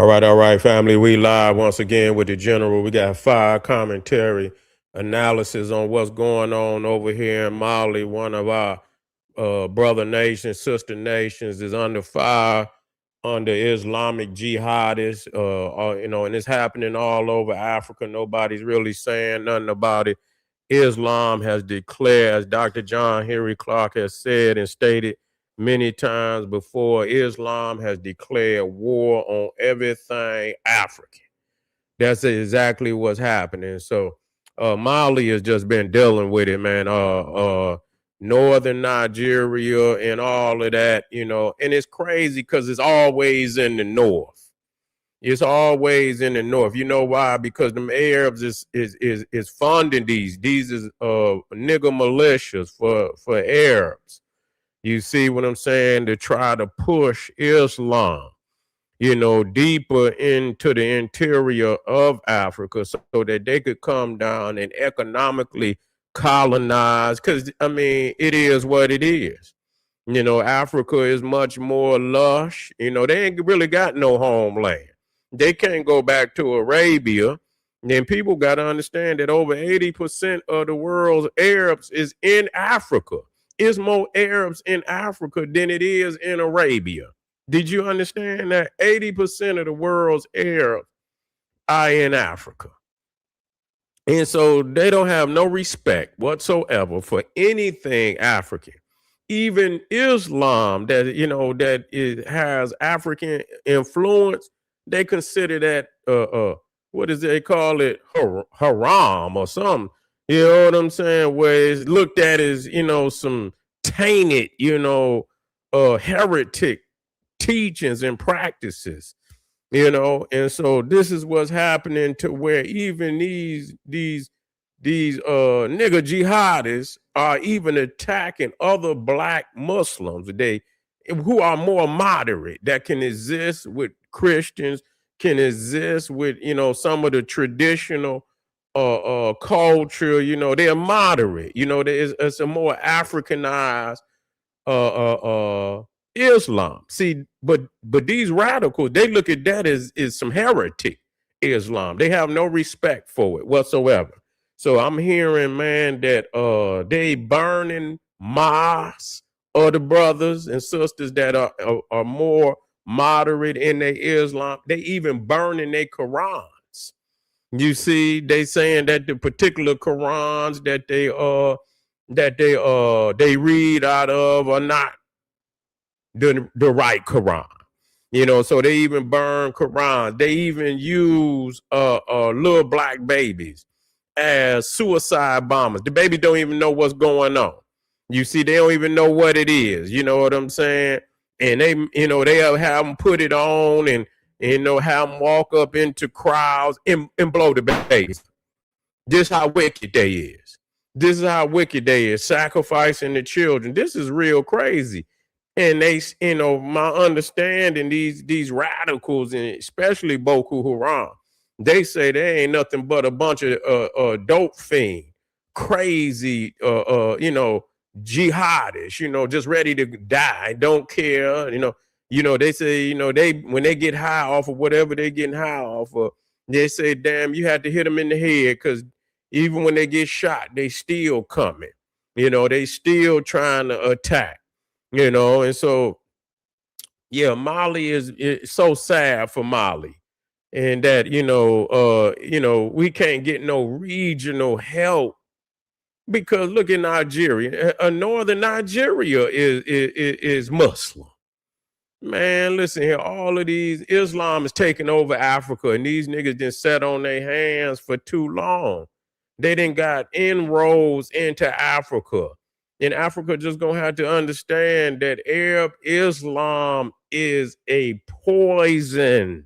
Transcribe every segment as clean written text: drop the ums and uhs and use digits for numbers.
All right, family. We live once again with the general. We got fire commentary, analysis on what's going on over here in Mali. One of our brother nations, sister nations, is under fire under Islamic jihadists. And it's happening all over Africa. Nobody's really saying nothing about it. Islam has declared, as Dr. John Henry Clark has said and stated many times before, Islam has declared war on everything African. That's exactly what's happening. So Mali has just been dealing with it, man. Northern Nigeria and all of that, and it's crazy because it's always in the north. It's always in the north. You know why? Because the Arabs is funding these. These is nigger militias for Arabs. You see what I'm saying? To try to push Islam, deeper into the interior of Africa so that they could come down and economically colonize. Because, it is what it is. Africa is much more lush. They ain't really got no homeland. They can't go back to Arabia. Then people got to understand that over 80% of the world's Arabs is in Africa. It's more Arabs in Africa than it is in Arabia. Did you understand that 80% of the world's Arabs are in Africa? And so they don't have no respect whatsoever for anything African. Even Islam that has African influence, they consider that what does they call it, haram or something. You know what I'm saying? Where it's looked at as some tainted heretic teachings and practices. And so this is what's happening to where even these nigger jihadists are even attacking other black Muslims who are more moderate, that can exist with Christians, can exist with some of the traditional culture. They're moderate. It's a more Africanized Islam. See, but these radicals, they look at that as some heretic Islam. They have no respect for it whatsoever. So I'm hearing, man, that they burning mosques of the brothers and sisters that are more moderate in their Islam. They even burning their Qurans. You see, they saying that the particular Qurans that they read out of are not the right Quran. So they even burn Qurans. They even use little black babies as suicide bombers. The baby don't even know what's going on. You see, they don't even know what it is. You know what I'm saying? And they'll have them put it on and have them walk up into crowds and blow the babies. This how wicked they is. This is how wicked they is, sacrificing the children. This is real crazy. And they, my understanding, these radicals, and especially Boko Haram, they say they ain't nothing but a bunch of dope fiend, crazy, jihadists, just ready to die, don't care, they say, they when they get high off of whatever they're getting high off of, they say, damn, you had to hit them in the head, because even when they get shot, they still coming, they still trying to attack. And so, yeah, Mali is so sad for Mali, and that we can't get no regional help, because look at Nigeria. Northern Nigeria is Muslim. Man, listen here, all of these Islam is taking over Africa, and these niggas didn't sat on their hands for too long. They didn't got inroads into Africa. And Africa just gonna have to understand that Arab Islam is a poison.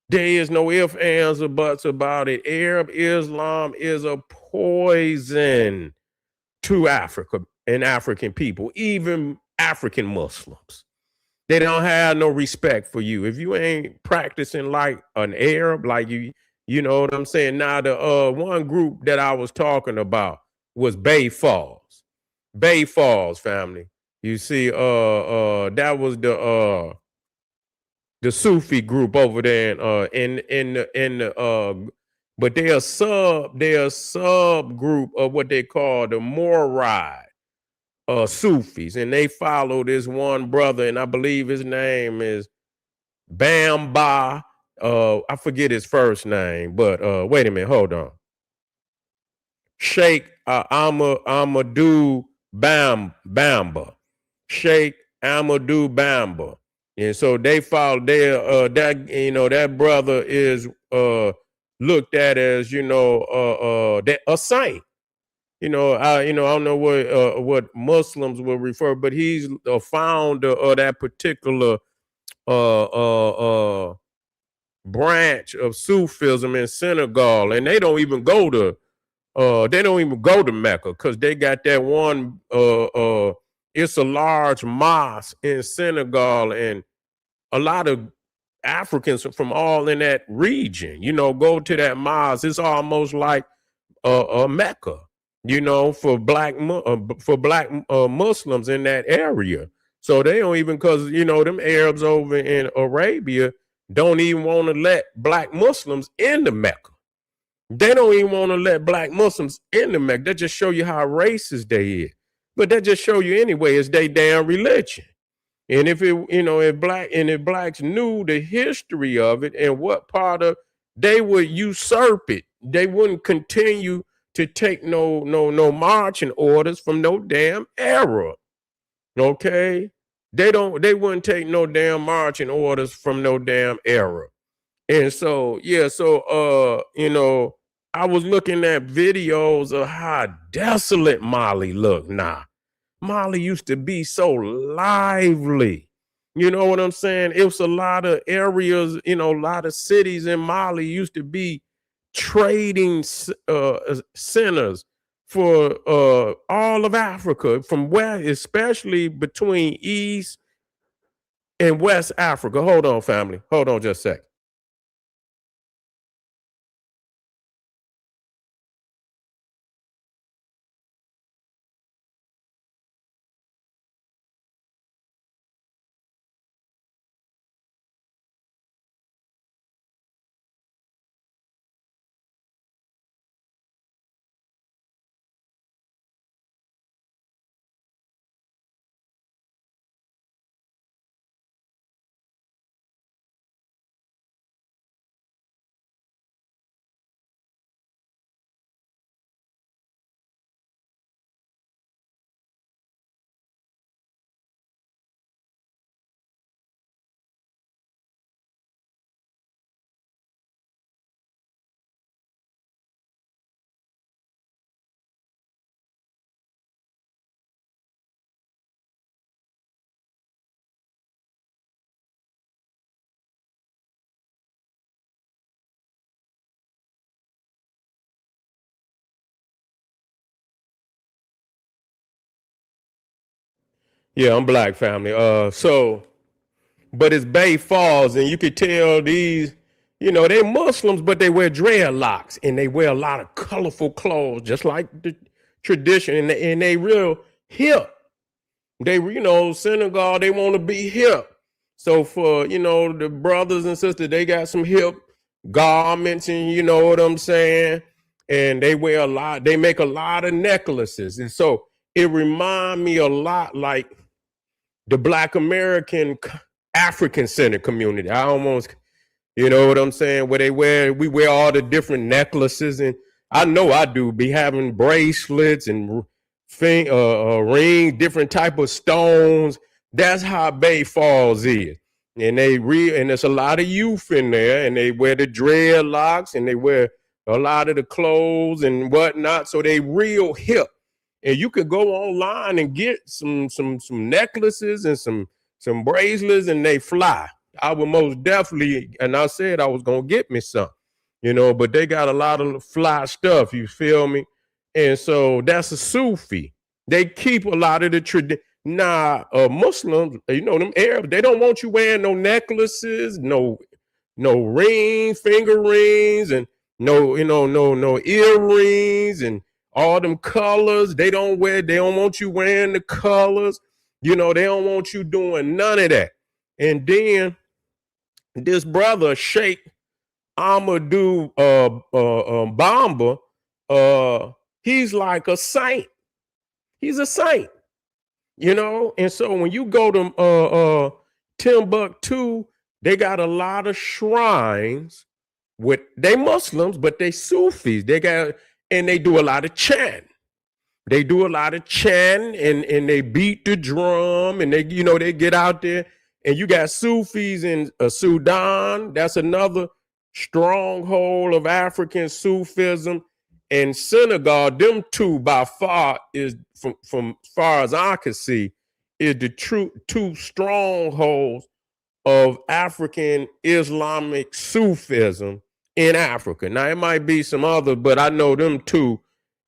There is no ifs, ands, or buts about it. Arab Islam is a poison to Africa and African people, even African Muslims. They don't have no respect for you. If you ain't practicing like an Arab, like you know what I'm saying? Now, the one group that I was talking about was Bay Falls. Bay Falls, family. You see, that was the Sufi group over there but they're a subgroup of what they call the Moride Sufis, and they follow this one brother, and I believe his name is Bamba. I forget his first name, but wait a minute, hold on. Sheikh Amadou Bamba. Sheikh Amadou Bamba. And so they follow their that brother is looked at as a saint. I don't know what Muslims will refer, but he's a founder of that particular branch of Sufism in Senegal, and they don't even go to Mecca because they got that one. It's a large mosque in Senegal, and a lot of Africans from all in that region, go to that mosque. It's almost like Mecca, for black Muslims in that area. So they don't even, because them Arabs over in Arabia don't even want to let black Muslims into Mecca. They don't even want to let black Muslims into Mecca. That just show you how racist they is. But that just show you anyway, it's their damn religion. And if blacks knew the history of it and what part of, they would usurp it. They wouldn't continue to take no marching orders from no damn Arab. Okay? They wouldn't take no damn marching orders from no damn Arab. And so, I was looking at videos of how desolate Mali looked now. Mali used to be so lively. You know what I'm saying? It was a lot of areas, a lot of cities in Mali used to be trading centers for all of Africa, from where, especially between East and West Africa. Hold on, family. Hold on just a sec. Yeah, I'm black, family. But it's Bay Falls, and you could tell these, they're Muslims, but they wear dreadlocks, and they wear a lot of colorful clothes, just like the tradition, and they real hip. They, Senegal, they want to be hip. So for, the brothers and sisters, they got some hip garments, and you know what I'm saying? And they make a lot of necklaces. And so it remind me a lot like the Black American African Center community. I almost, you know what I'm saying? Where we wear all the different necklaces, and I know I do be having bracelets and rings, different type of stones. That's how Bay Falls is. And and there's a lot of youth in there, and they wear the dreadlocks, and they wear a lot of the clothes and whatnot. So they real hip. And you could go online and get some necklaces and some bracelets, and they fly. I would most definitely, and I said I was gonna get me some, but they got a lot of fly stuff, you feel me? And so that's a Sufi. They keep a lot of the tradition. Nah, Muslims, them Arabs, they don't want you wearing no necklaces, no finger rings, and no earrings, and all them colors. They don't want you wearing the colors. They don't want you doing none of that. And then this brother Sheikh Amadou Bamba, he's like a saint. He's a saint, you know. And so when you go to Timbuktu, they got a lot of shrines with they Muslims, but they Sufis. They got and they do a lot of chant. They do a lot of chanting and they beat the drum and they, you know, they get out there. And you got Sufis in Sudan. That's another stronghold of African Sufism. And Senegal, them two by far is, from far as I can see, is the true two strongholds of African Islamic Sufism in Africa. Now, it might be some others, but I know them two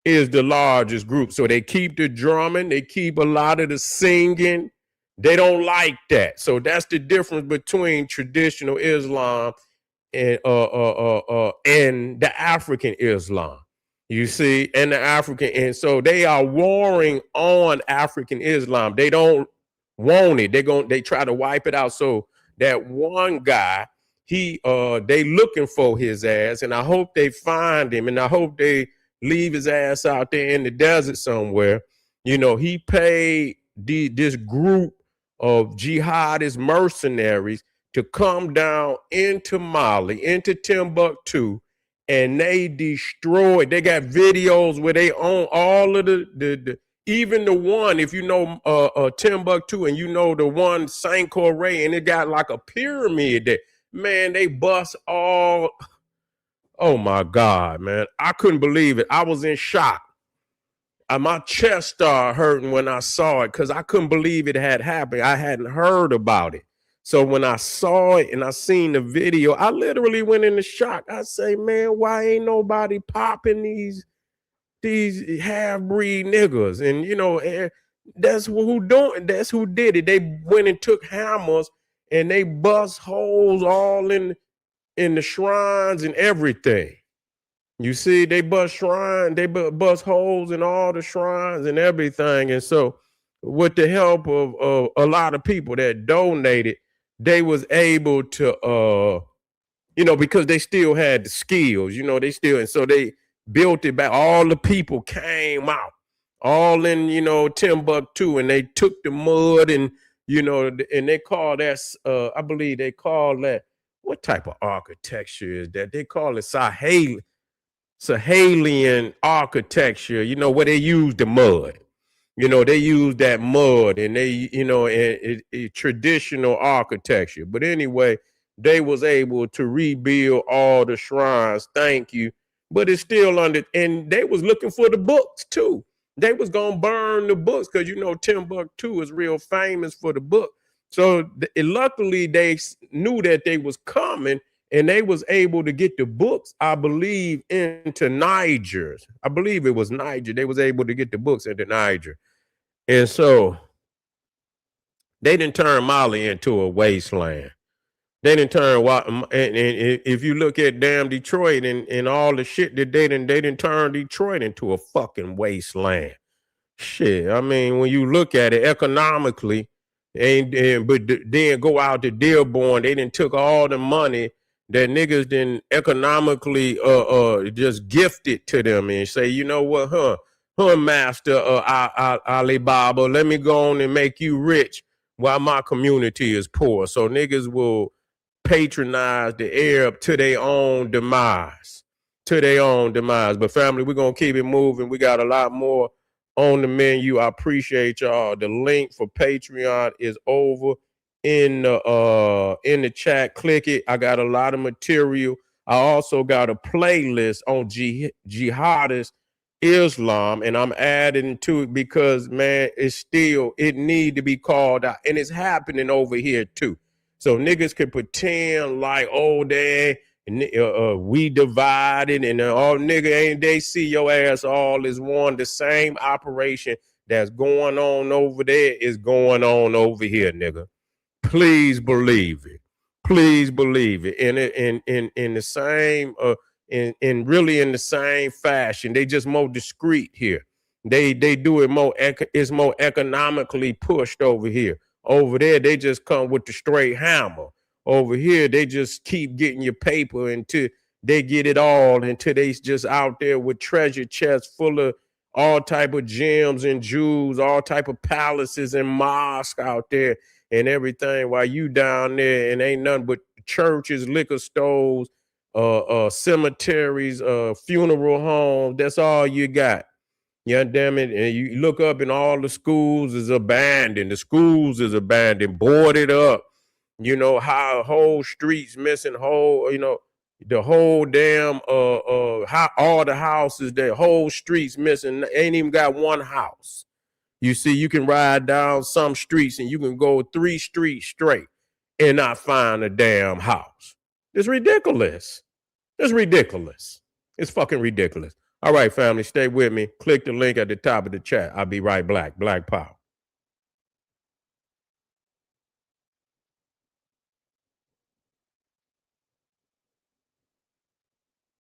is the largest group. So they keep the drumming, they keep a lot of the singing. They don't like that. So that's the difference between traditional Islam and the African Islam. You see, and the African, and so they are warring on African Islam. They don't want it. They try to wipe it out. So that one guy, they looking for his ass, and I hope they find him, and I hope they leave his ass out there in the desert somewhere. You know, he paid this group of jihadist mercenaries to come down into Mali, into Timbuktu, and they destroyed. They got videos where they own all of the even the one, if you know Timbuktu and you know the one Saint Corey, and it got like a pyramid there. Man, they bust all. Oh my God, man. I couldn't believe it. I was in shock. My chest started hurting when I saw it because I couldn't believe it had happened. I hadn't heard about it. So when I saw it and I seen the video, I literally went into shock. I say, man, why ain't nobody popping these half-breed niggas? And you know, that's who did it. They went and took hammers and they bust holes all in the shrines and everything. You see, they bust holes in all the shrines and everything. And so with the help of a lot of people that donated, they was able to, you know, because they still had the skills, you know, and so they built it back. All the people came out, all in, you know, Timbuktu, and they took the mud and, you know, and they call that, I believe they call that, what type of architecture is that? They call it Sahelian architecture, you know, where they use the mud. You know, they use that mud and they, you know, traditional architecture. But anyway, they was able to rebuild all the shrines. Thank you. But it's still under, and they was looking for the books too. They was going to burn the books because, you know, Timbuktu is real famous for the book. So luckily they knew that they was coming and they was able to get the books, I believe, into Niger. I believe it was Niger. They was able to get the books into Niger. And so they didn't turn Mali into a wasteland. They didn't turn, and if you look at damn Detroit and all the shit that they didn't turn Detroit into a fucking wasteland. Shit, I mean, when you look at it economically, but then go out to Dearborn, they didn't took all the money that niggas didn't economically just gift it to them and say, you know what, master Alibaba, let me go on and make you rich while my community is poor. So niggas will patronize the Arab to their own demise. But family, we're going to keep it moving. We got a lot more on the menu. I appreciate y'all. The link for Patreon is over in the chat. Click it. I got a lot of material. I also got a playlist on jihadist Islam, and I'm adding to it because, man, it need to be called out, and it's happening over here too. So niggas can pretend like, oh, we divided and all nigga ain't they see your ass all is one. The same operation that's going on over there is going on over here, nigga. Please believe it. Please believe it. In the same in really in the same fashion. They just more discreet here. They do it more. It's more economically pushed over here. Over there, they just come with the straight hammer. Over here, they just keep getting your paper until they get it all, until they just out there with treasure chests full of all type of gems and jewels, all type of palaces and mosques out there and everything, while you down there and ain't nothing but churches, liquor stores, cemeteries, funeral homes. That's all you got. Yeah, damn it. And you look up and all the schools is abandoned. The schools is abandoned, boarded up. You know, how whole streets missing, whole, you know, the whole damn how all the houses, the whole streets missing, ain't even got one house. You see, you can ride down some streets and you can go 3 streets straight and not find a damn house. It's ridiculous. It's ridiculous. It's fucking ridiculous. All right, family, stay with me. Click the link at the top of the chat. I'll be right back. Black Power.